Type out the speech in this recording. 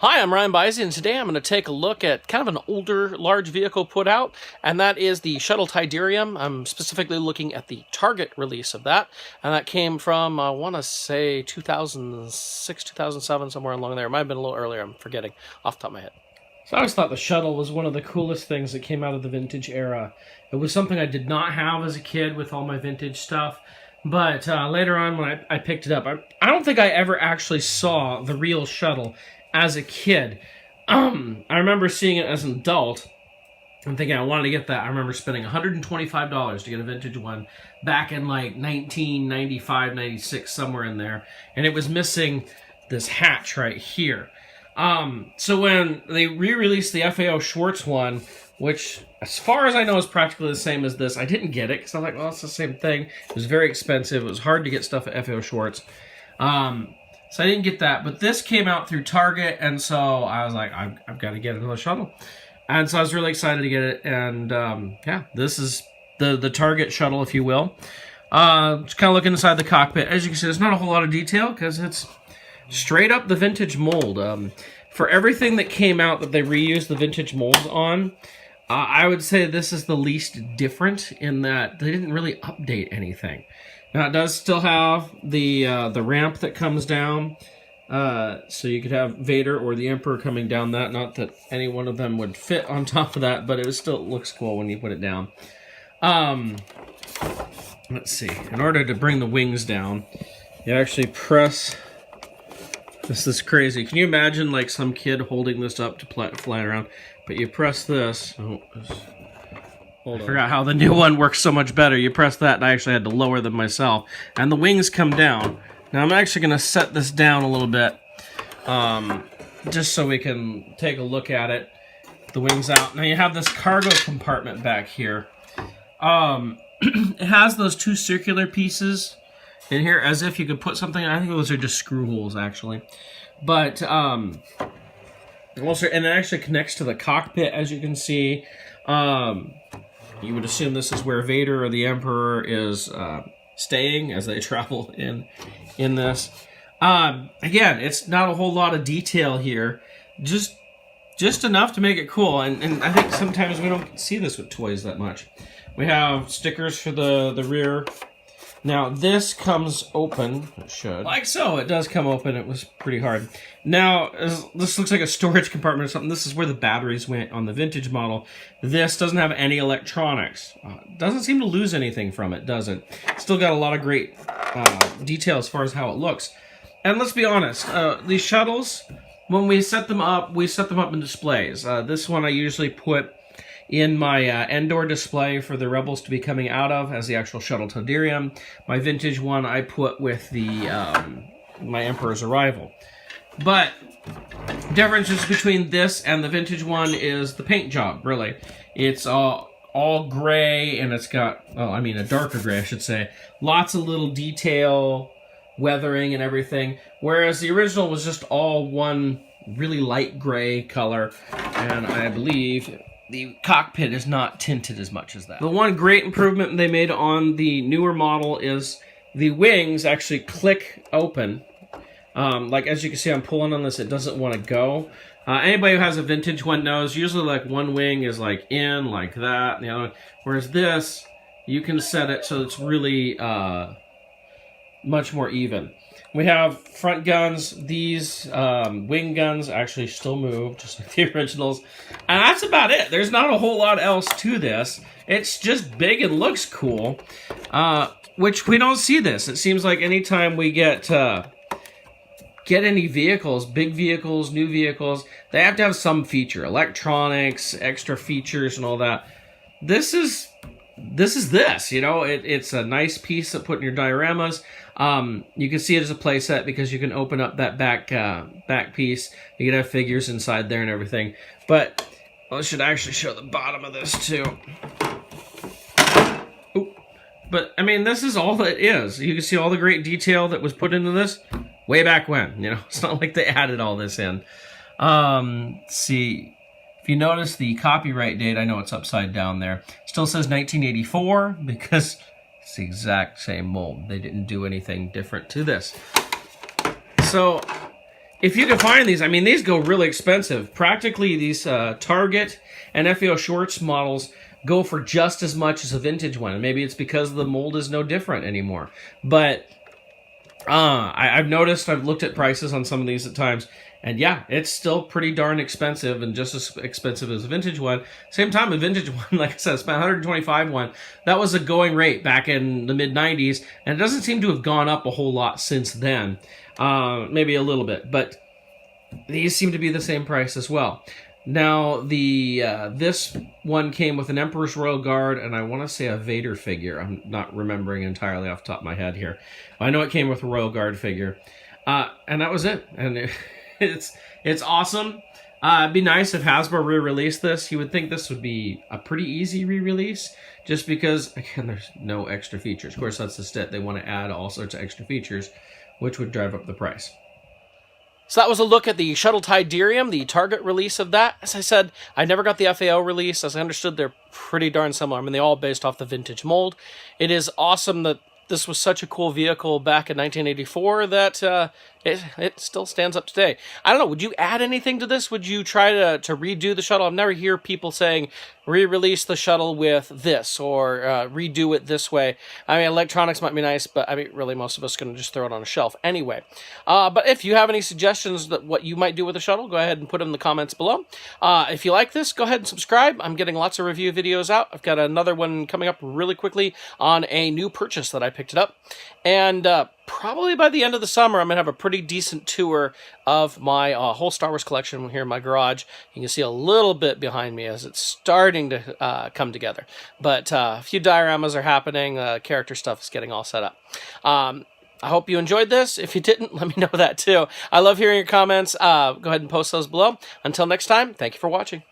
Hi, I'm MrByZ, and today I'm going to take a look at kind of an older large vehicle put out, and that is the Shuttle Tyderium. I'm specifically looking at the Target release of that, and that came from, I want to say, 2006, 2007, somewhere along there. It might have been a little earlier, I'm forgetting off the top of my head. So I always thought the Shuttle was one of the coolest things that came out of the vintage era. It was something I did not have as a kid with all my vintage stuff. But later on when I picked it up, I don't think I ever actually saw the real Shuttle as a kid. I remember seeing it as an adult and thinking I wanted to get that. I remember spending $125 to get a vintage one back in like 1995, 96, somewhere in there. And it was missing this hatch right here. So when they re-released the FAO Schwartz one, which, as far as I know, is practically the same as this, I didn't get it, because I was like, well, it's the same thing. It was very expensive. It was hard to get stuff at FAO Schwartz. So I didn't get that. But this came out through Target, and so I was like, I've got to get another Shuttle. And so I was really excited to get it, and yeah, this is the Target Shuttle, if you will. Just kind of look inside the cockpit. As you can see, there's not a whole lot of detail, because it's straight up the vintage mold. For everything that came out that they reused the vintage molds on, I would say this is the least different in that they didn't really update anything. Now it does still have the ramp that comes down, so you could have Vader or the Emperor coming down that. Not that any one of them would fit on top of that, but it still looks cool when you put it down. Let's see. In order to bring the wings down, you actually press. This is crazy. Can you imagine like some kid holding this up to fly around? But you press this. Oh, I forgot how the new one works so much better. You press that, and I actually had to lower them myself. And the wings come down. Now I'm actually going to set this down a little bit, just so we can take a look at it. The wings out. Now you have this cargo compartment back here. It has those two circular pieces in here, as if you could put something. I think those are just screw holes, actually. But also, and it actually connects to the cockpit, as you can see. You would assume this is where Vader or the Emperor is staying as they travel in this. Again, it's not a whole lot of detail here, just enough to make it cool. And I think sometimes we don't see this with toys that much. We have stickers for the rear. Now, this comes open. It should. Like so. It does come open. It was pretty hard. Now, this looks like a storage compartment or something. This is where the batteries went on the vintage model. This doesn't have any electronics. Doesn't seem to lose anything from it, does it? Still got a lot of great detail as far as how it looks. And let's be honest. These shuttles, when we set them up in displays. This one I usually put in my Endor display for the Rebels to be coming out of as the actual Shuttle Tyderium. My vintage one I put with the my Emperor's Arrival. But differences between this and the vintage one is the paint job, really. It's all gray, and it's got, well, I mean a darker gray, I should say. Lots of little detail, weathering and everything. Whereas the original was just all one really light gray color, and I believe the cockpit is not tinted as much as that. The one great improvement they made on the newer model is the wings actually click open. Like as you can see, I'm pulling on this, it doesn't want to go. Anybody who has a vintage one knows, usually like one wing is like in, like that, and the other one. Whereas this, you can set it so it's really much more even. We have front guns. These wing guns actually still move, just like the originals. And that's about it. There's not a whole lot else to this. It's just big and looks cool, which we don't see this. It seems like anytime we get any vehicles, big vehicles, new vehicles, they have to have some feature. Electronics, extra features, and all that. This is this, you know, it's a nice piece to put in your dioramas. You can see it as a playset because you can open up that back piece. You can have figures inside there and everything. But I should actually show the bottom of this too. Ooh. But I mean, this is all it is. You can see all the great detail that was put into this way back when. You know, it's not like they added all this in. Let's see. If you notice the copyright date, I know it's upside down there. Still says 1984 because it's the exact same mold. They didn't do anything different to this. So if you can find these, I mean, these go really expensive. Practically, these Target and FAO Schwartz models go for just as much as a vintage one. And maybe it's because the mold is no different anymore. But I've noticed, I've looked at prices on some of these at times, and yeah, it's still pretty darn expensive, and just as expensive as a vintage one. Same time, a vintage one, like I said, I spent $125 one. That was a going rate back in the mid-90s, and it doesn't seem to have gone up a whole lot since then. Maybe a little bit, but these seem to be the same price as well. Now, the this one came with an Emperor's Royal Guard, and I want to say a Vader figure. I'm not remembering entirely off the top of my head here. I know it came with a Royal Guard figure, and that was it. And it's awesome. It'd be nice if Hasbro re-released this. You would think this would be a pretty easy re-release, just because, again, there's no extra features. Of course, that's the stit. They want to add all sorts of extra features, which would drive up the price. So that was a look at the Shuttle Tyderium, the Target release of that. As I said, I never got the FAO release. As I understood, they're pretty darn similar. I mean, they all based off the vintage mold. It is awesome that this was such a cool vehicle back in 1984 that it still stands up today. I don't know, would you add anything to this? Would you try to redo the shuttle? I've never heard people saying, re-release the shuttle with this, or redo it this way. I mean, electronics might be nice, but I mean, really, most of us are going to just throw it on a shelf anyway. But if you have any suggestions that what you might do with the shuttle, go ahead and put them in the comments below. If you like this, go ahead and subscribe. I'm getting lots of review videos out. I've got another one coming up really quickly on a new purchase that I picked it up. And probably by the end of the summer, I'm going to have a pretty decent tour of my whole Star Wars collection here in my garage. You can see a little bit behind me as it's starting to come together. But a few dioramas are happening. Character stuff is getting all set up. I hope you enjoyed this. If you didn't, let me know that too. I love hearing your comments. Go ahead and post those below. Until next time, thank you for watching.